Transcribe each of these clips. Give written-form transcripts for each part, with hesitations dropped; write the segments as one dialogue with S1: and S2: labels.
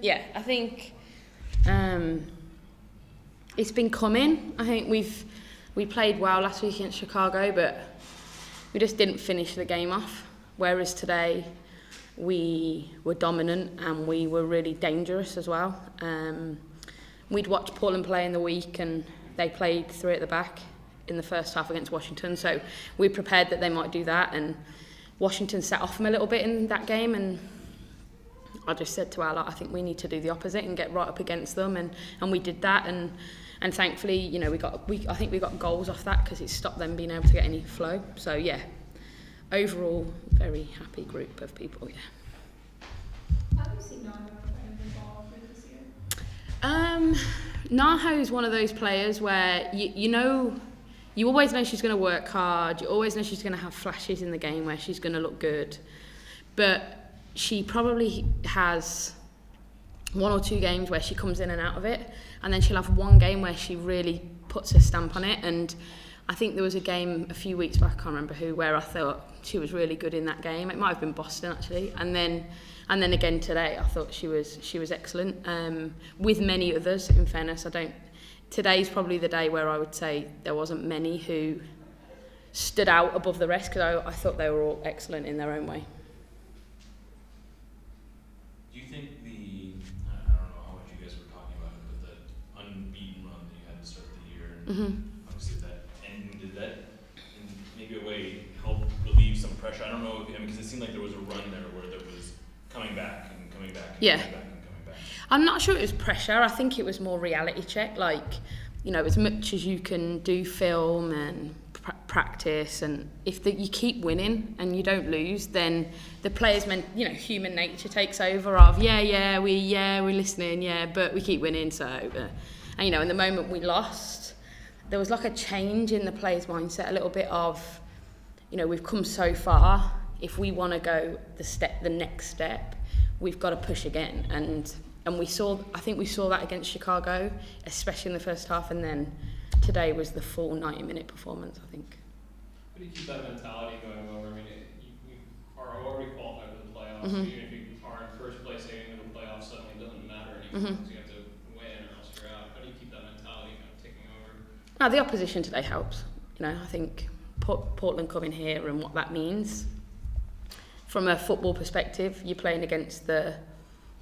S1: Yeah, I think it's been coming. I think we played well last week against Chicago, but we just didn't finish the game off. Whereas today, we were dominant and we were really dangerous as well. We'd watched Portland play in the week and they played three at the back in the first half against Washington, so we prepared that they might do that, and Washington set off them a little bit in that game, and I just said to our lot, I think we need to do the opposite and get right up against them, and we did that, and thankfully, you know, I think we got goals off that because it stopped them being able to get any flow. So yeah, overall, very happy group of people. Yeah.
S2: How do you see Naho involved with this year?
S1: Naho is one of those players where you always know she's going to work hard. You always know she's going to have flashes in the game where she's going to look good, but she probably has one or two games where she comes in and out of it, and then she'll have one game where she really puts her stamp on it. And I think there was a game a few weeks back, I can't remember who, where I thought she was really good in that game. It might have been Boston actually, and then again today I thought she was excellent. With many others, in fairness, today's probably the day where I would say there wasn't many who stood out above the rest, because I thought they were all excellent in their own way.
S3: Do you think I don't know how much you guys were talking about it, but the unbeaten run that you had to start the year, and obviously that ending, did that in maybe a way help relieve some pressure? I don't know, because it seemed like there was a run there where there was coming back and coming back and coming back and coming back.
S1: I'm not sure it was pressure. I think it was more reality check. Like, you know, as much as you can do film and practice, and if you keep winning and you don't lose, then the players, human nature takes over of we're listening, but we keep winning. So, and you know, in the moment we lost, there was like a change in the players' mindset, a little bit of, you know, we've come so far. If we want to go the next step, we've got to push again. And I think we saw that against Chicago, especially in the first half, and then today was the full 90-minute performance, I think.
S4: How do you keep that mentality going over? I mean, you are already qualified for the playoffs.
S1: Mm-hmm.
S4: Even if you are in first place heading into the playoffs, suddenly it doesn't matter anymore, because you have to win or else you're out. How do you keep that mentality kind of taking over?
S1: The opposition today helps. You know, I think Portland coming here and what that means. From a football perspective, you're playing against the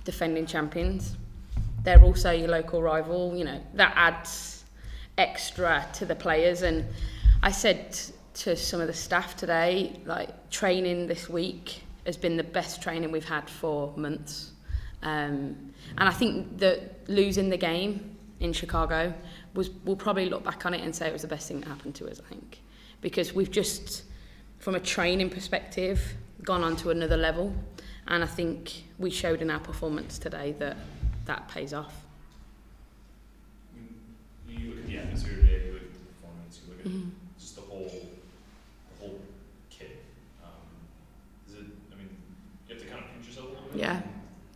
S1: defending champions. They're also your local rival. You know, that adds extra to the players. And I said to some of the staff today, like, training this week has been the best training we've had for months. And I think that losing the game in Chicago we'll probably look back on it and say it was the best thing that happened to us, I think. Because we've just, from a training perspective, gone on to another level. And I think we showed in our performance today that pays off.
S3: You look at the atmosphere today, you look at the performance, you look at just the whole kit. You have to kind of pinch yourself a little bit?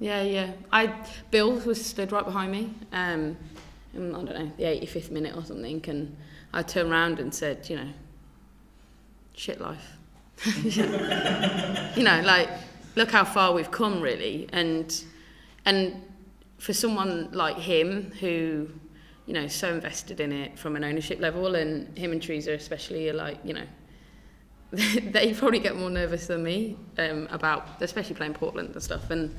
S1: Yeah. Bill was stood right behind me, in, I don't know, the 85th minute or something, and I turned around and said, you know, shit life. You know, like, look how far we've come, really. And for someone like him, who, you know, is so invested in it from an ownership level, and him and Teresa especially are like, you know, they probably get more nervous than me about, especially playing Portland and stuff. And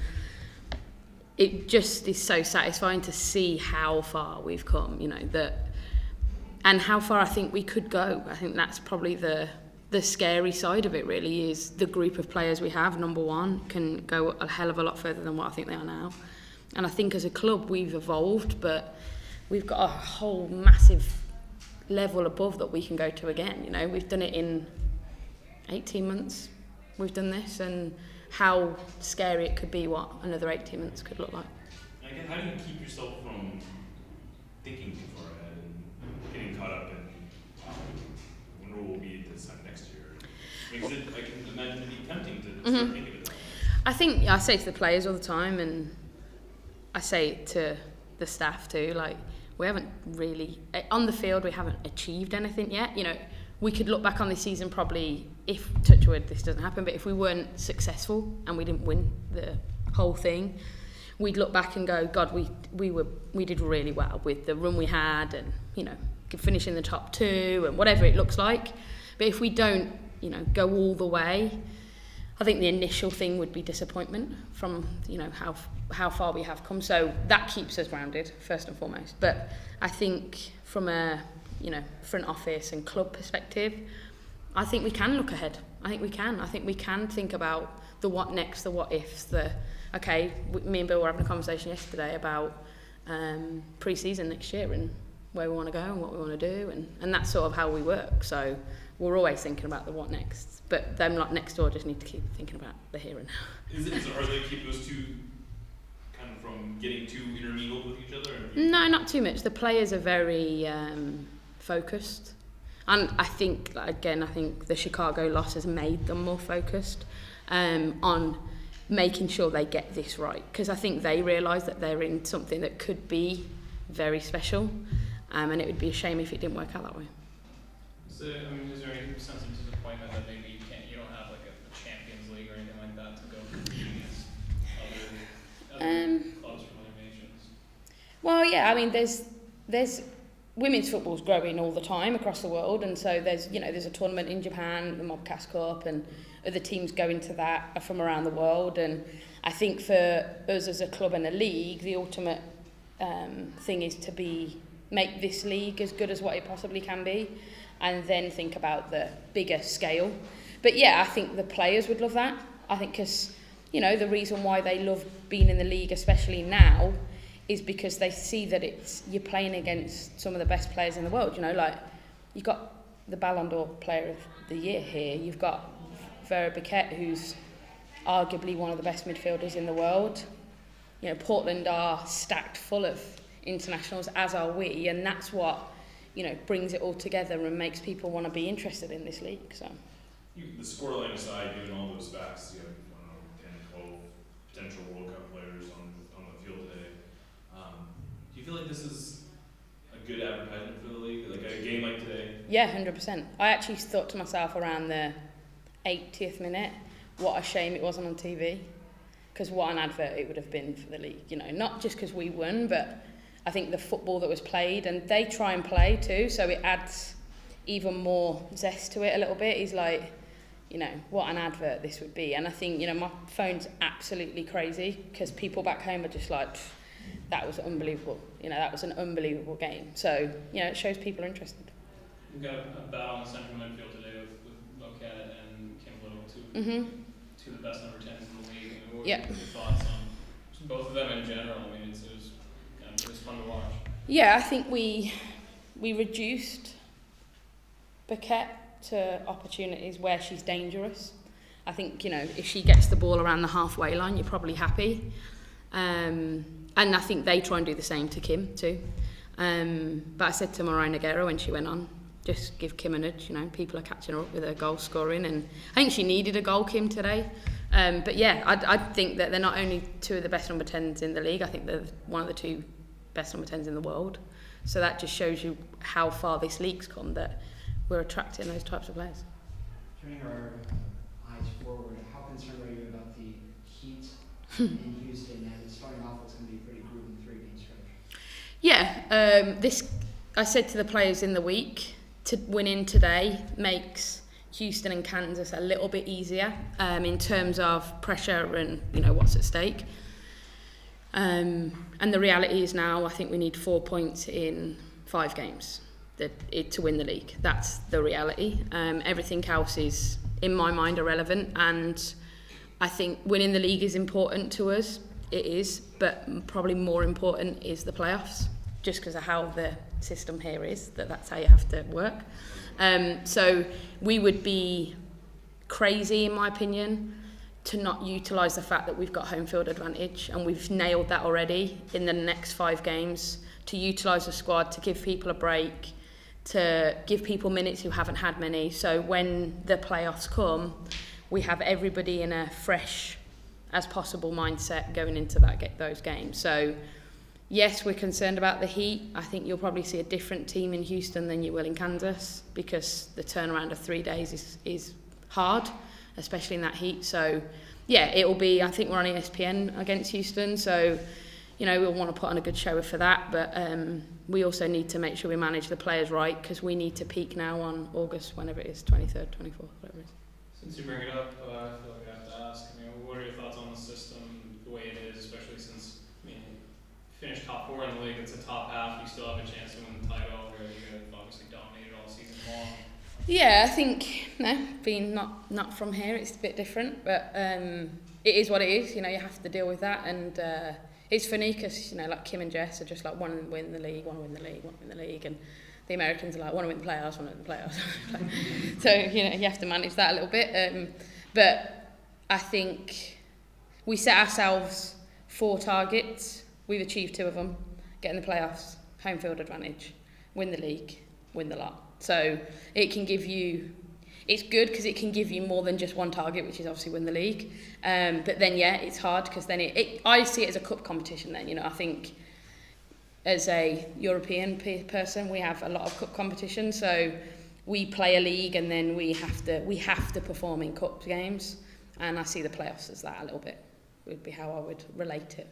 S1: it just is so satisfying to see how far we've come, you know, and how far I think we could go. I think that's probably the scary side of it, really, is the group of players we have, number one, can go a hell of a lot further than what I think they are now. And I think as a club we've evolved, but we've got a whole massive level above that we can go to again. You know, we've done it in 18 months. We've done this, and how scary it could be what another 18 months could look like.
S3: Again, how do you keep yourself from thinking too far ahead and getting caught up in wonder what will be this time next year? Because I can imagine it be tempting to start thinking of it.
S1: I think I say to the players all the time, and I say it to the staff too, like, we haven't really, on the field, we haven't achieved anything yet. You know, we could look back on this season probably, if, touch wood, this doesn't happen, but if we weren't successful and we didn't win the whole thing, we'd look back and go, God, we did really well with the run we had, and finish in the top 2 and whatever it looks like. But if we don't go all the way, I think the initial thing would be disappointment from how far we have come. So that keeps us grounded first and foremost. But I think from a front office and club perspective, I think we can look ahead. I think we can think about the what next, the what ifs. Me and Bill were having a conversation yesterday about pre-season next year and where we want to go and what we want to do, and that's sort of how we work. So we're always thinking about the what next, but them lot next door just need to keep thinking about the here and now.
S3: Is it hard to keep those two kind of from getting too intermingled with each other?
S1: No, not too much. The players are very focused, and I think the Chicago loss has made them more focused on making sure they get this right, because I think they realise that they're in something that could be very special, and it would be a shame if it didn't work out that way.
S4: So, is there any sense of disappointment that maybe you don't have like a Champions League or anything like that to go against other clubs from other nations?
S1: Well, yeah, there's women's football's growing all the time across the world, and so there's a tournament in Japan, the Mobcast Cup, and other teams go into that from around the world. And I think for us as a club and a league, the ultimate thing is to make this league as good as what it possibly can be, and then think about the bigger scale. But yeah, I think the players would love that. I think because the reason why they love being in the league, especially now, is because they see that you're playing against some of the best players in the world. You've got the Ballon d'Or Player of the Year here. You've got Vera Biquet, who's arguably one of the best midfielders in the world. Portland are stacked full of internationals, as are we, and that's what brings it all together and makes people want to be interested in this league. So,
S3: the scoreline aside, given all those facts, you have 10, 12 potential World Cup players on the field today. Do you feel like this is a good advertisement for the league, like a game like today?
S1: Yeah, 100%. I actually thought to myself around the 80th minute, what a shame it wasn't on TV, because what an advert it would have been for the league. Not just because we won, but I think the football that was played, and they try and play too, so it adds even more zest to it a little bit. He's like, what an advert this would be. And I think, my phone's absolutely crazy, because people back home are just like, that was unbelievable. That was an unbelievable game. So, it shows people are interested.
S4: We've got a battle in the central midfield today with Moquette and Kim Little, two of the best number 10s in the league. What are your thoughts on both of them in general? It was fun to watch.
S1: Yeah, I think we reduced Biquet to opportunities where she's dangerous. I think, if she gets the ball around the halfway line, you're probably happy. And I think they try and do the same to Kim too. But I said to Mariah Nogueira when she went on, just give Kim a nudge. People are catching her up with her goal scoring, and I think she needed a goal, Kim, today. But yeah, I think that they're not only two of the best number 10s in the league, I think they're one of the two best number 10s in the world. So that just shows you how far this league's come, that we're attracting those types of players.
S5: Turning our eyes forward, how concerned are you about the heat in Houston and starting off what's going to be a pretty grueling 3-game stretch?
S1: Yeah, I said to the players in the week, to win in today makes Houston and Kansas a little bit easier in terms of pressure and what's at stake. And the reality is now I think we need 4 points in 5 games to win the league. That's the reality. Everything else is, in my mind, irrelevant, and I think winning the league is important to us. It is, but probably more important is the playoffs, just because of how the system here is, that's how you have to work. So we would be crazy, in my opinion, to not utilise the fact that we've got home field advantage, and we've nailed that already in the next 5 games, to utilise the squad, to give people a break, to give people minutes who haven't had many. So when the playoffs come, we have everybody in a fresh as possible mindset going into those games. So yes, we're concerned about the heat. I think you'll probably see a different team in Houston than you will in Kansas, because the turnaround of 3 days is hard, especially in that heat. So yeah, it will be, I think we're on ESPN against Houston, so, you know, we'll want to put on a good show for that, but we also need to make sure we manage the players right, because we need to peak now on August, whenever it is, 23rd, 24th, whatever it is.
S4: Since you bring it up, I feel like I have to ask, I mean, what are your thoughts on the system, the way it is, especially since, I mean, finished top 4 in the league, it's a top half, you still have a chance to win the title, where you have obviously dominated all season long.
S1: Yeah, I think, being not from here, it's a bit different, but it is what it is, you know, you have to deal with that, and it's funny because, you know, like Kim and Jess are just like, want to win the league, want to win the league, want to win the league, and the Americans are like, want to win the playoffs, want to win the playoffs. So, you know, you have to manage that a little bit, but I think we set ourselves 4 targets, we've achieved 2 of them, get in the playoffs, home field advantage, win the league, win the lot. So it can give you, it's good because it can give you more than just one target, which is obviously win the league. But then, yeah, it's hard because then I see it as a cup competition then, you know, I think as a European person, we have a lot of cup competition. So we play a league and then we have to perform in cup games. And I see the playoffs as that a little bit, would be how I would relate it.